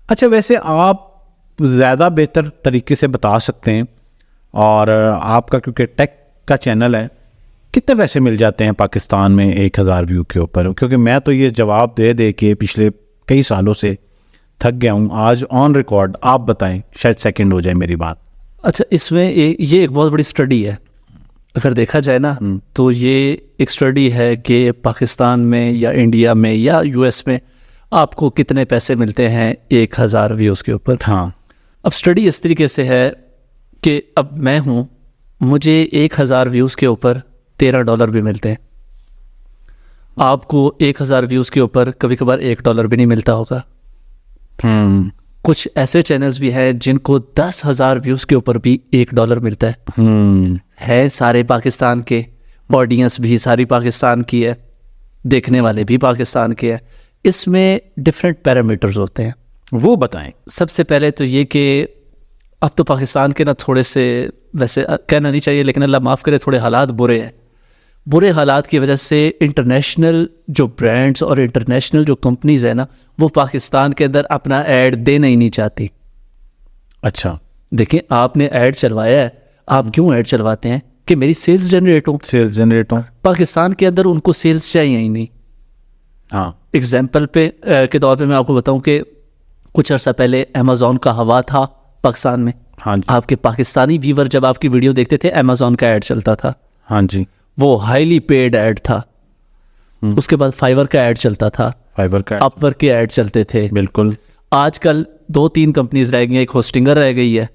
अच्छा, वैसे आप ज़्यादा बेहतर तरीके से बता सकते हैं, और आपका क्योंकि टेक का चैनल है, कितने पैसे मिल जाते हैं पाकिस्तान में 1000 व्यू के ऊपर? क्योंकि मैं तो ये जवाब दे दे के पिछले कई सालों से थक गया हूँ। आज ऑन रिकॉर्ड आप बताएं, शायद सेकंड हो जाए मेरी बात। अच्छा, इसमें ये एक बहुत बड़ी स्टडी है। अगर देखा जाए ना तो ये एक स्टडी है कि पाकिस्तान में या इंडिया में या यूएस में आपको कितने पैसे मिलते हैं 1000 व्यूज़ के ऊपर। हाँ, अब स्टडी इस तरीके से है कि अब मैं हूँ, मुझे 1000 व्यूज़ के ऊपर $13 भी मिलते हैं। आपको 1000 व्यूज़ के ऊपर कभी कभार $1 भी नहीं मिलता होगा। कुछ ऐसे चैनल्स भी हैं जिनको 10,000 व्यूज़ के ऊपर भी $1 मिलता है सारे पाकिस्तान के, ऑडियंस भी सारी पाकिस्तान की है, देखने वाले भी पाकिस्तान के हैं। इसमें डिफरेंट पैरामीटर्स होते हैं, वो बताएं। सबसे पहले तो ये कि अब तो पाकिस्तान के ना थोड़े से, वैसे कहना नहीं चाहिए लेकिन अल्लाह माफ़ करे, थोड़े हालात बुरे हैं। बुरे हालात की वजह से इंटरनेशनल जो ब्रांड्स और इंटरनेशनल जो कंपनीज़ है ना, वो पाकिस्तान के अंदर अपना ऐड देना ही नहीं चाहती। अच्छा, देखिए, आपने ऐड चलवाया है, आप क्यों ऐड चलवाते हैं? कि मेरी सेल्स जनरेट हो। सेल्स जनरेट हो। पाकिस्तान के अंदर उनको सेल्स चाहिए ही नहीं। हाँ, एग्जाम्पल के तौर पे मैं आपको बताऊं कि कुछ अर्सा पहले अमेज़ॉन का हवा था पाकिस्तान में। हाँ जी, आपके पाकिस्तानी व्यूवर जब आपकी वीडियो देखते थे, अमेज़ॉन का ऐड चलता था। हाँ जी, वो हाईली पेड ऐड था। उसके बाद फाइवर का ऐड चलता था, फाइबर का, अपवर्क के ऐड चलते थे। बिल्कुल। आजकल 2-3 कंपनीज रह गई हैं, एक होस्टिंगर रह गई है,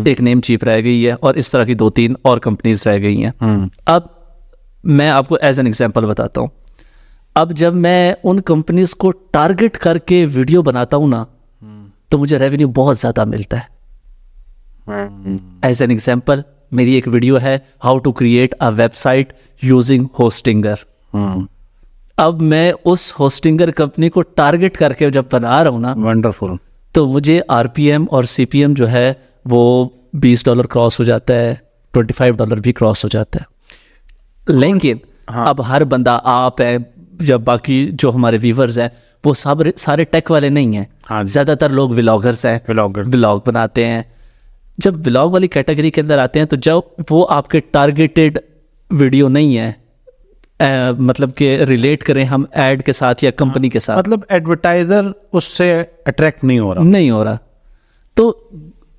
एक नेम चीप रह गई है, और इस तरह की 2-3 और कंपनीज रह गई हैं। अब मैं आपको एज एन एग्जांपल बताता हूँ। अब जब मैं उन कंपनीज को टारगेट करके वीडियो बनाता हूँ ना, तो मुझे रेवेन्यू बहुत ज़्यादा मिलता है। एज एन एग्जांपल, मेरी एक वीडियो है how to create a website using Hostinger. अब मैं उस होस्टिंगर कंपनी को टारगेट करके जब बना रहा हूँ ना, वंडरफुल, तो मुझे आरपीएम और सीपीएम जो है वो $20 क्रॉस हो जाता है, $25 भी क्रॉस हो जाता है। लेकिन अब हर बंदा, आप है जब बाकी जो हमारे व्यूवर्स हैं, वो सब सारे टेक वाले नहीं हैं। ज़्यादातर लोग व्लॉगर्स हैं, व्लॉग बनाते हैं। जब व्लॉग वाली कैटेगरी के अंदर आते हैं, तो जब वो आपके टारगेटेड वीडियो नहीं है, मतलब कि रिलेट करें हम ऐड के साथ या कंपनी के साथ, मतलब एडवर्टाइजर उससे अट्रैक्ट नहीं हो रहा, तो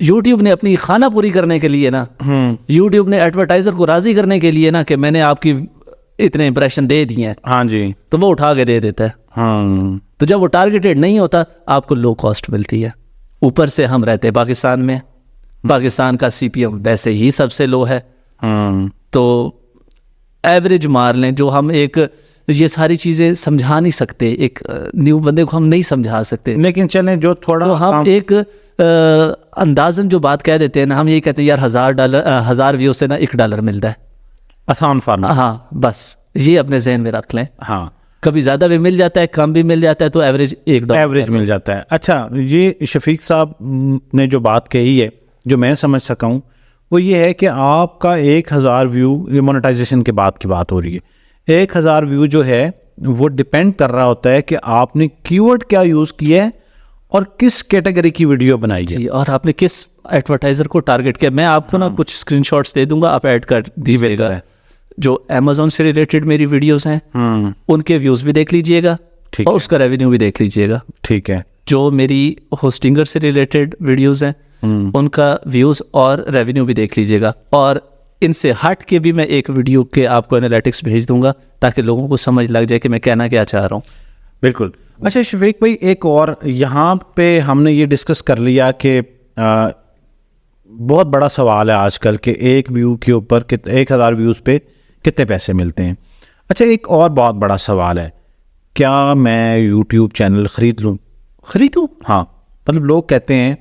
यूट्यूब ने अपनी खाना पूरी करने के लिए ना, यूट्यूब ने एडवर्टाइजर को राजी करने के लिए ना कि मैंने आपकी इतने इंप्रेशन दे दिए हैं, हाँ जी, तो वो उठा के दे देता है। तो जब वो टारगेटेड नहीं होता, आपको लो कॉस्ट मिलती है। ऊपर से हम रहते हैं पाकिस्तान में, पाकिस्तान का सीपीएम वैसे ही सबसे लो है। तो एवरेज मार लें, जो हम एक ये सारी चीज़ें समझा नहीं सकते, एक न्यू बंदे को हम नहीं समझा सकते, लेकिन चलें जो थोड़ा, तो हम एक अंदाजन जो बात कह देते हैं ना, हम ये कहते हैं यार $1000 व्यूज से ना $1 मिलता है, आसान फार्मूला। हाँ, बस ये अपने जहन में रख लें। हाँ, कभी ज़्यादा भी मिल जाता है, कम भी मिल जाता है, तो एवरेज $1 एवरेज मिल जाता है। अच्छा, ये शफीक साहब ने जो बात कही है, जो मैं समझ सका हूँ, वो ये है कि आपका 1000 व्यू, ये मोनेटाइजेशन के बाद की बात हो रही है, 1000 व्यू जो है वो डिपेंड कर रहा होता है कि आपने कीवर्ड क्या यूज़ किया है और किस कैटेगरी की वीडियो बनाई है, और आपने किस एडवर्टाइजर को टारगेट किया। मैं आपको ना कुछ स्क्रीनशॉट्स दे दूंगा, आप ऐड कर दीजिएगा। जो अमेज़ॉन से रिलेटेड मेरी वीडियोस हैं, उनके व्यूज़ भी देख लीजिएगा और उसका रेवेन्यू भी देख लीजिएगा। ठीक है। जो मेरी होस्टिंगर से रिलेटेड वीडियोस हैं, उनका व्यूज़ और रेवेन्यू भी देख लीजिएगा। और इनसे हट के भी मैं एक वीडियो के आपको एनालिटिक्स भेज दूंगा, ताकि लोगों को समझ लग जाए कि मैं कहना क्या चाह रहा हूँ। बिल्कुल। अच्छा शफीक भाई, एक और यहाँ पे हमने ये डिस्कस कर लिया कि बहुत बड़ा सवाल है आजकल के एक व्यू के ऊपर 1000 व्यूज़ पे कितने पैसे मिलते हैं। अच्छा, एक और बहुत बड़ा सवाल है, क्या मैं यूट्यूब चैनल ख़रीदूँ? ख़रीदूँ? हाँ, मतलब लोग कहते हैं